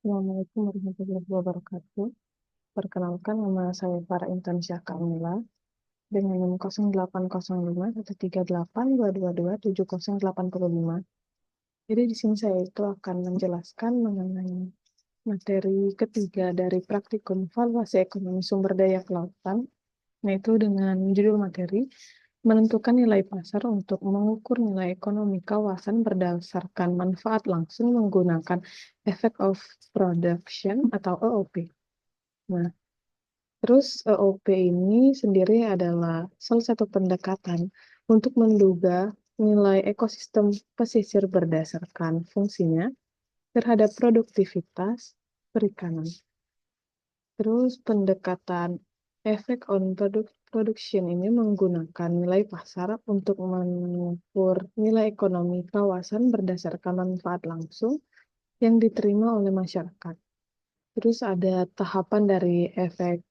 Assalamualaikum warahmatullahi wabarakatuh. Perkenalkan, nama saya Farah Intansyah Kamila dengan nomor 0805-138-222-70805. Jadi di sini saya itu akan menjelaskan mengenai materi ketiga dari praktikum valuasi ekonomi sumber daya kelautan, yaitu dengan judul materi menentukan nilai pasar untuk mengukur nilai ekonomi kawasan berdasarkan manfaat langsung menggunakan effect of production atau EOP. Nah, terus EOP ini sendiri adalah salah satu pendekatan untuk menduga nilai ekosistem pesisir berdasarkan fungsinya terhadap produktivitas perikanan. Terus pendekatan effect on production ini menggunakan nilai pasar untuk mengukur nilai ekonomi kawasan berdasarkan manfaat langsung yang diterima oleh masyarakat. Terus ada tahapan dari effect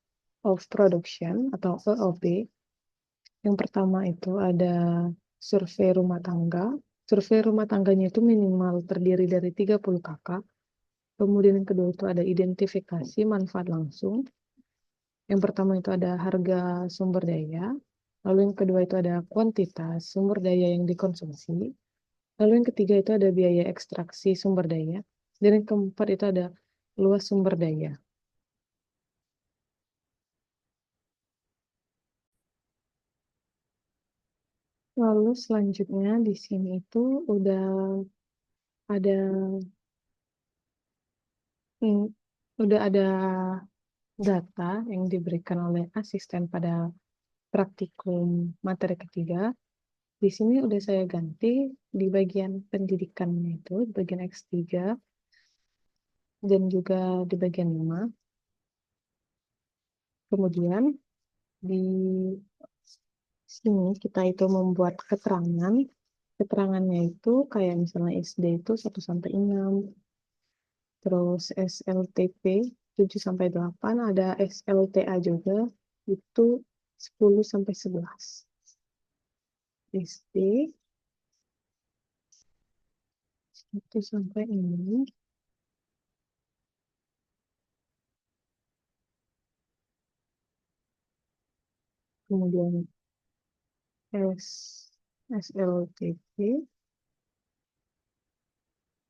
of production atau EOP. Yang pertama itu ada survei rumah tangga. Survei rumah tangganya itu minimal terdiri dari 30 kakak. Kemudian yang kedua itu ada identifikasi manfaat langsung. Yang pertama itu ada harga sumber daya. Lalu yang kedua itu ada kuantitas sumber daya yang dikonsumsi. Lalu yang ketiga itu ada biaya ekstraksi sumber daya. Dan yang keempat itu ada luas sumber daya. Lalu selanjutnya di sini itu udah ada hmm, udah ada data yang diberikan oleh asisten pada praktikum materi ketiga. Di sini udah saya ganti di bagian pendidikannya itu, di bagian X3 dan juga di bagian 5. Kemudian di sini kita itu membuat keterangan. Keterangannya itu kayak misalnya SD itu 1 sampai 6, terus SLTP 7 sampai 8, ada SLTA juga itu 10 sampai 11. SD 1 sampai 6, kemudian SLTP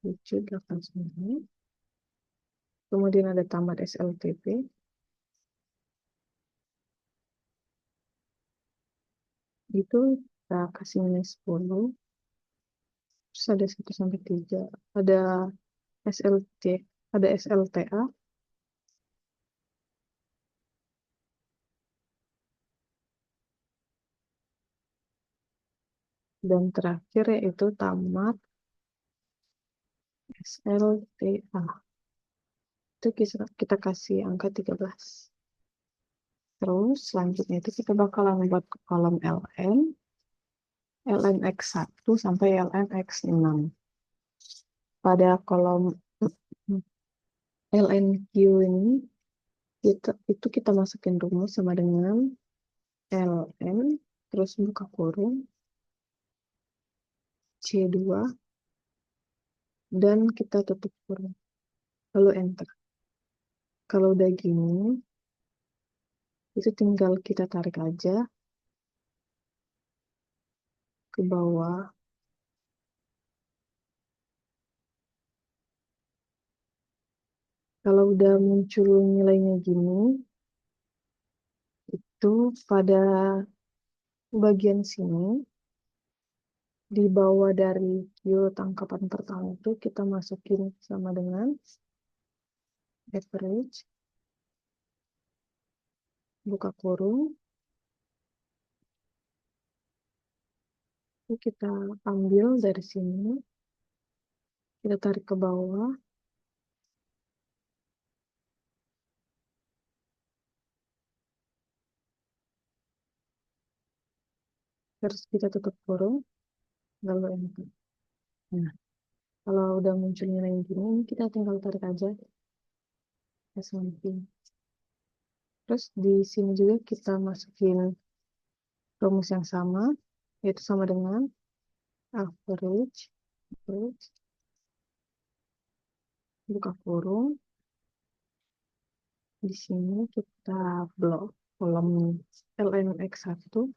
7, 8, 9, kemudian ada tamat SLTP itu kita kasih nilai 10. Terus ada 1 sampai 3, ada SLT, ada SLTA, dan terakhir yaitu tamat SLTA. Itu kita kasih angka 13. Terus selanjutnya itu kita bakalan buat ke kolom LN, LNX1 sampai LNX6. Pada kolom LNQ ini itu kita masukin rumus sama dengan LN, terus buka kurung, C2, dan kita tutup kurung. Lalu enter. Kalau udah gini, itu tinggal kita tarik aja ke bawah. Kalau udah muncul nilainya gini, itu pada bagian sini, di bawah dari Q tangkapan pertama itu kita masukin sama dengan average, buka kurung, itu kita ambil dari sini, kita tarik ke bawah, terus kita tutup kurung, lalu enter. Nah, kalau udah muncul nilai gini, kita tinggal tarik aja ke samping. Terus di sini juga kita masukin rumus yang sama, yaitu sama dengan average, buka kurung, Di sini kita blok kolom ln x1.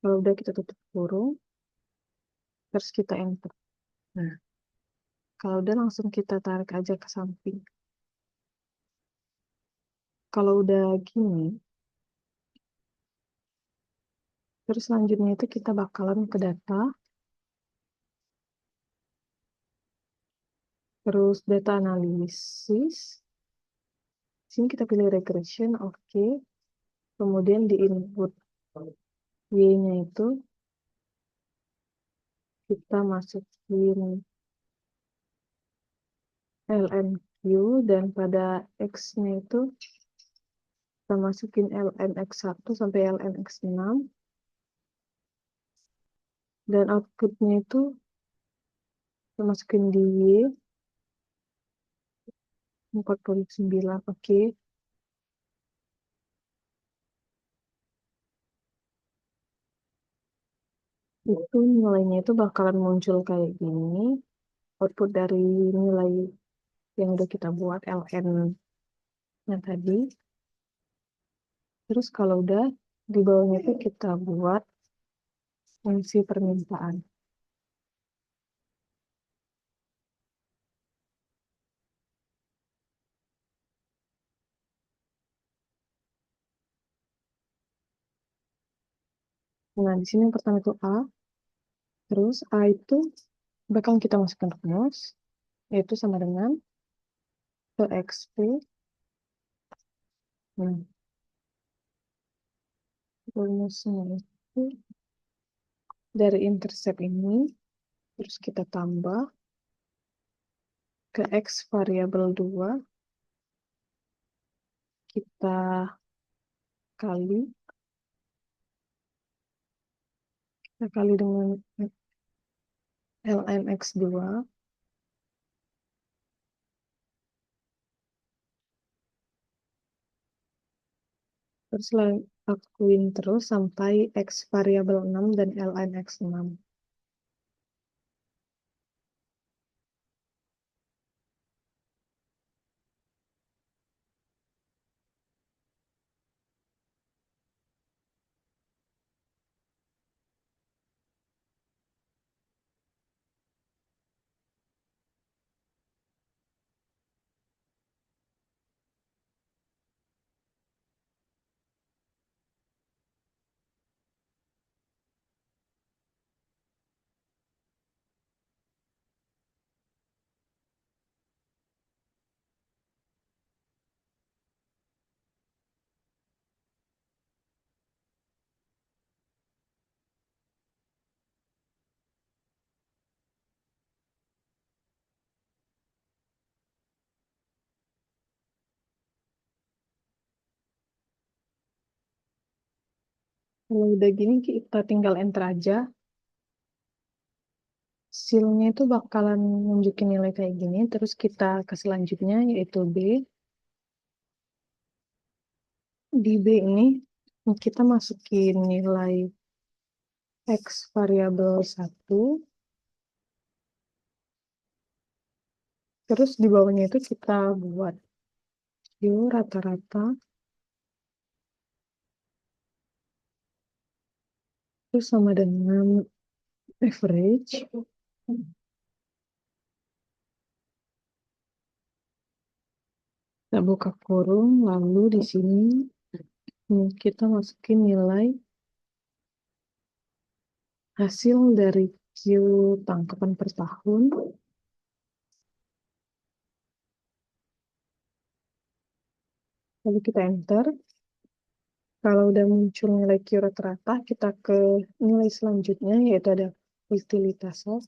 Kalau udah kita tutup kurung, terus kita enter. Nah, kalau udah langsung kita tarik aja ke samping. Kalau udah gini, terus selanjutnya itu kita bakalan ke data, terus data analisis. Sini kita pilih regression, oke. Kemudian di input Y-nya itu kita masukin lnq, dan pada X-nya itu kita masukin lnx1 sampai lnx6, dan outputnya itu kita masukin di Y 49, oke. Itu nilainya itu bakalan muncul kayak gini, output dari nilai yang udah kita buat ln yang tadi. Terus kalau udah, di bawahnya itu kita buat fungsi permintaan. Nah, di sini yang pertama itu A. Terus A itu bakal kita masukkan rumus, yaitu sama dengan EXP. Nah, rumusnya itu dari intercept ini, terus kita tambah ke X variabel 2, kita kali dengan ln X2, terus lakuin terus sampai X variabel 6 dan ln X6. Kalau udah gini, kita tinggal enter aja. Hasilnya itu bakalan nunjukin nilai kayak gini. Terus kita ke selanjutnya, yaitu B. Di B ini, kita masukin nilai X variabel 1. Terus di bawahnya itu kita buat Q rata-rata. Terus sama dengan average. Kita buka kurung, lalu di sini kita masukin nilai hasil dari Q tangkapan per tahun. Lalu kita enter. Kalau udah muncul nilai Q rata-rata, kita ke nilai selanjutnya, yaitu ada utilitasnya.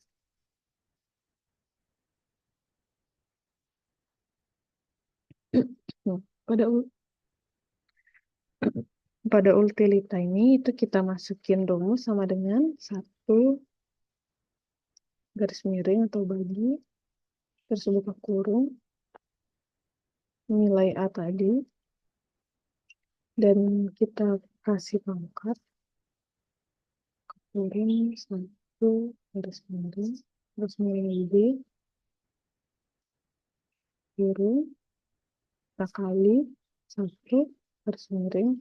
Nah, pada utilita ini itu kita masukin rumus sama dengan 1 garis miring atau bagi, terus buka kurung, nilai A tadi, dan kita kasih pangkat kurung 1. garis miring, garis miring B, biru, kali, 1, garis miring,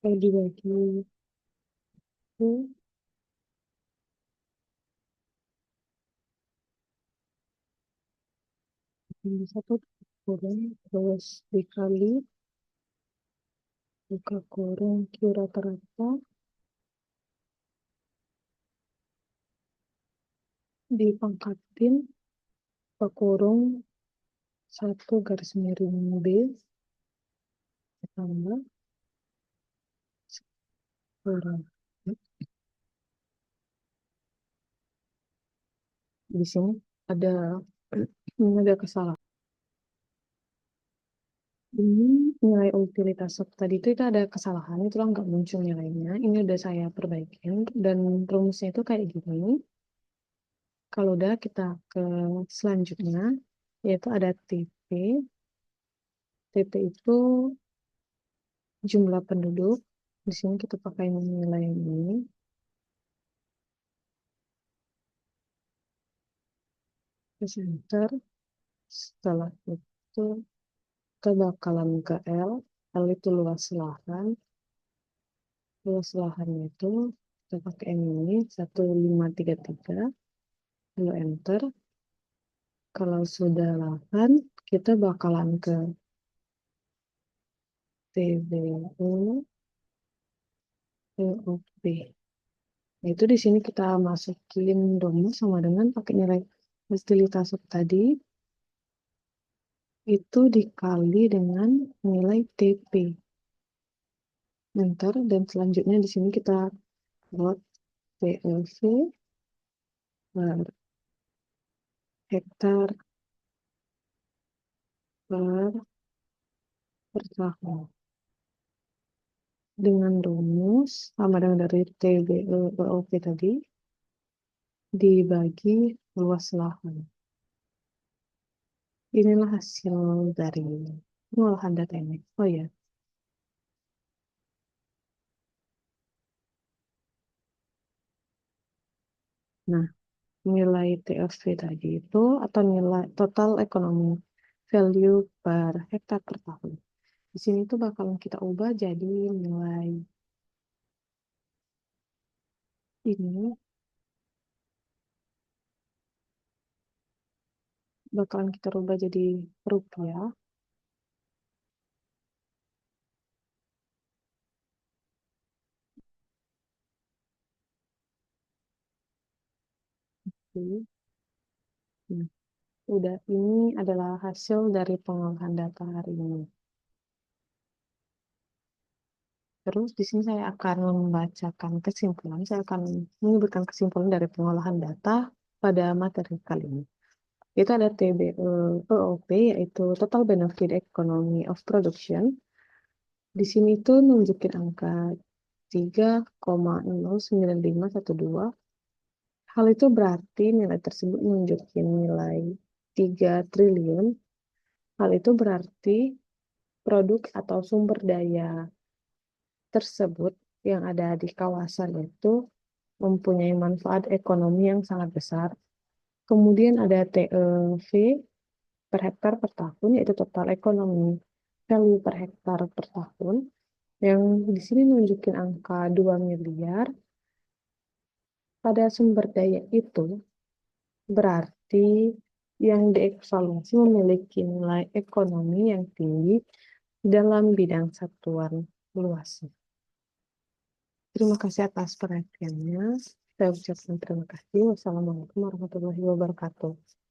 dibagi 1, tambah 1, kurung, terus dikali, buka kurung, Q rata-rata, dipangkatin, buka kurung, 1 garis miring B, ditambah kurung. Di sini ada ada kesalahan. Ini nilai utilitas sub tadi itu ada kesalahan, itu nggak muncul nilainya. Ini udah saya perbaikin dan rumusnya itu kayak gini. Kalau udah kita ke selanjutnya, yaitu ada TP. TP itu jumlah penduduk. Di sini kita pakai nilai ini. Terus enter. Setelah itu kita bakalan ke L. L itu luas lahan. Luas lahannya itu kita pakai ini 1533. Lalu enter. Kalau sudah lahan, kita bakalan ke TBU POP. Nah, itu di sini kita masukin rumus sama dengan pakai nilai utilitas tadi, itu dikali dengan nilai TP. Enter, dan selanjutnya di sini kita buat TLV per hektar per tahun. Dengan rumus sama dengan dari TBU POP tadi, dibagi luas lahan. Inilah hasil dari pengolahan data ini. Oh ya, nah nilai TFV tadi itu atau nilai total ekonomi value per hektar per tahun. Di sini tuh bakalan kita ubah jadi nilai ini bakalan kita ubah jadi rupiah. Nah, udah ini adalah hasil dari pengolahan data hari ini. Terus di sini saya akan membacakan kesimpulan, saya akan menyebutkan kesimpulan dari pengolahan data pada materi kali ini. Itu ada TBEOP, yaitu Total Benefit Economy of Production. Di sini itu nunjukin angka 3,09512. Hal itu berarti nilai tersebut nunjukin nilai 3 triliun. Hal itu berarti produk atau sumber daya tersebut yang ada di kawasan itu mempunyai manfaat ekonomi yang sangat besar. Kemudian ada TEV per hektar per tahun, yaitu total ekonomi value per hektar per tahun, yang di sini nunjukin angka 2 miliar. Pada sumber daya itu berarti yang dievaluasi memiliki nilai ekonomi yang tinggi dalam bidang satuan luasnya. Terima kasih atas perhatiannya. Saya ucapkan terima kasih. Wassalamualaikum warahmatullahi wabarakatuh.